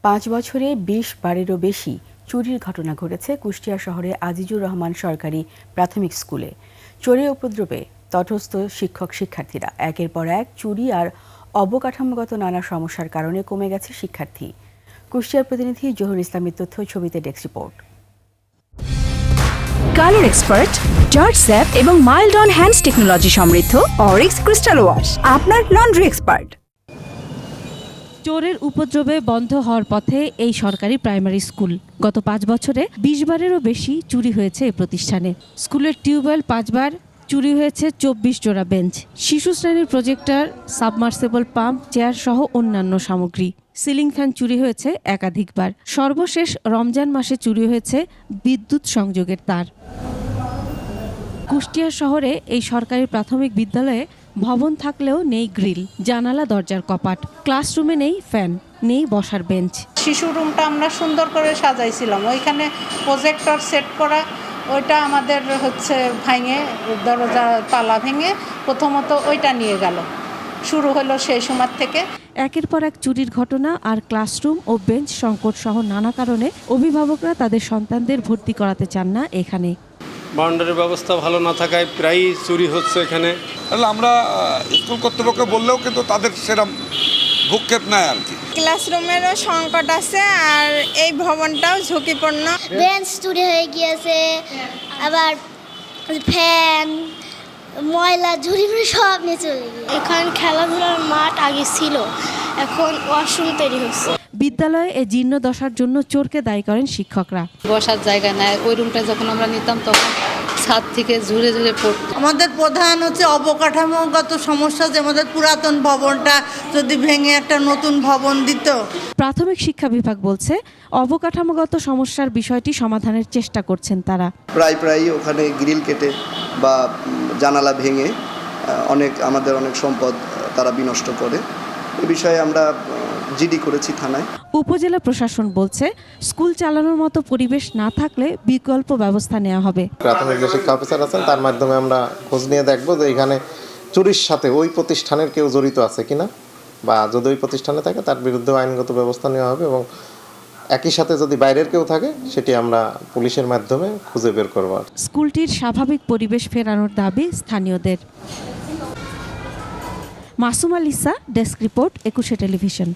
5 বছরে 20 বারেরও বেশি চুরির ঘটনা ঘটেছে কুষ্টিয়া শহরে আজিজুর রহমান সরকারি প্রাথমিক স্কুলে। চোরের উপদ্রবে তটস্থ শিক্ষার্থীরা একের পর এক চুরি আর অবকাঠামোগত নানা সমস্যার কারণে কমে গেছে শিক্ষার্থী। কুষ্টিয়ার প্রতিনিধি জহুর ইসলামের তথ্য, ছবিতে desk report. Colour expert, George sap এবং মাইল্ড অন হ্যান্ডস টেকনোলজি সমৃদ্ধ অরিক্স ক্রিস্টাল ওয়াশ আপনার লন্ড্রি এক্সপার্ট। চোরের উপদ্রবে বন্ধ হওয়ার পথে এই সরকারি প্রাইমারি স্কুল। গত 5 বছরে 20 বারেরও বেশি চুরি হয়েছে এই প্রতিষ্ঠানে। স্কুলের টিউবওয়েল 5 বার, চুরি হয়েছে 24 জোড়া বেঞ্চ, শিশু শ্রেণীর প্রজেক্টর, সাবমার্সেবল পাম্প, চেয়ার সহ অন্যান্য সামগ্রী। সিলিং ফ্যান চুরি হয়েছে একাধিকবার। সর্বশেষ রমজান মাসে চুরি হয়েছে বিদ্যুৎ সংযোগের তার। কুষ্টিয়া শহরে এই সরকারি প্রাথমিক বিদ্যালয়ে ভবন থাকলেও নেই গ্রিল, জানালা দরজার কপাট, ক্লাসরুমে নেই ফ্যান, নেই বসার বেঞ্চ। শিশু রুমটা আমরা সুন্দর করে সাজাইছিলাম, ওইখানে প্রজেক্টর সেট করা, ওইটা আমাদের ভাঙে, দরজা তালা ভেঙে প্রথমত ওইটা নিয়ে গেল। শুরু হলো সেই সময় থেকে। একের পর এক চুরির ঘটনা আর ক্লাসরুম ও বেঞ্চ সংকট সহ নানা কারণে অভিভাবকরা তাদের সন্তানদের ভর্তি করাতে চান না এখানে। বাউন্ডারির ব্যবস্থা ভালো না থাকায় প্রায়ই চুরি হচ্ছে এখানে। আমরা স্কুল কর্তৃপক্ষ বললেও কিন্তু তাদের সেরকম ভূক্ষেপ নাই আর কি। ক্লাসরুমেরও সংকট আছে আর এই ভবনটাও ঝুঁকিপূর্ণ। বেঞ্চ চুরি হয়ে গিয়েছে, আবার ফ্যান, ময়লা ঝুড়ি সব নিয়ে চলে গিয়েছে। এখানে খেলাধুলার মাঠ আগে ছিল, এখন ওয়াশরুম তৈরি হচ্ছে। বিদ্যালয়ে এই জীর্ণ দশার জন্য চোরকে দায়ী করেন শিক্ষকরা। বসার জায়গা নাই, ওই রুমটা যখন আমরা নিতাম তখন ছাদ থেকে ঝুড়ে ঝুড়ে পড়তো। আমাদের প্রধান অবকাঠামোগত সমস্যা, যে আমাদের পুরাতন ভবনটা যদি ভেঙে একটা নতুন ভবন দিত। প্রাথমিক শিক্ষা বিভাগ বলছে অবকাঠামোগত সমস্যার বিষয়টি সমাধানের চেষ্টা করছেন তারা। প্রায় ওখানে গ্রিল কেটে বা জানালা ভেঙে আমাদের অনেক সম্পদ তারা বিনষ্ট করে। এ বিষয়ে আমরা জিডি করেছি থানায়। উপজেলা প্রশাসন বলছে স্কুল চালানোর মতো পরিবেশ না থাকলে বিকল্প ব্যবস্থা নেওয়া হবে। প্রাথমিক যে শিক্ষা অফিসার আছেন তার মাধ্যমে আমরা খোঁজ নিয়ে দেখব যে এখানে চুরির সাথে ওই প্রতিষ্ঠানের কেউ জড়িত আছে কিনা, বা যদি ওই প্রতিষ্ঠানে থাকে তার বিরুদ্ধে আইনগত ব্যবস্থা নেওয়া হবে, এবং একই সাথে যদি বাইরের কেউ থাকে সেটি আমরা পুলিশের মাধ্যমে খুঁজে বের করব। স্কুলটির স্বাভাবিক পরিবেশ ফেরানোর দাবি স্থানীয়দের। Masum আলিসা, desk report, 21 television.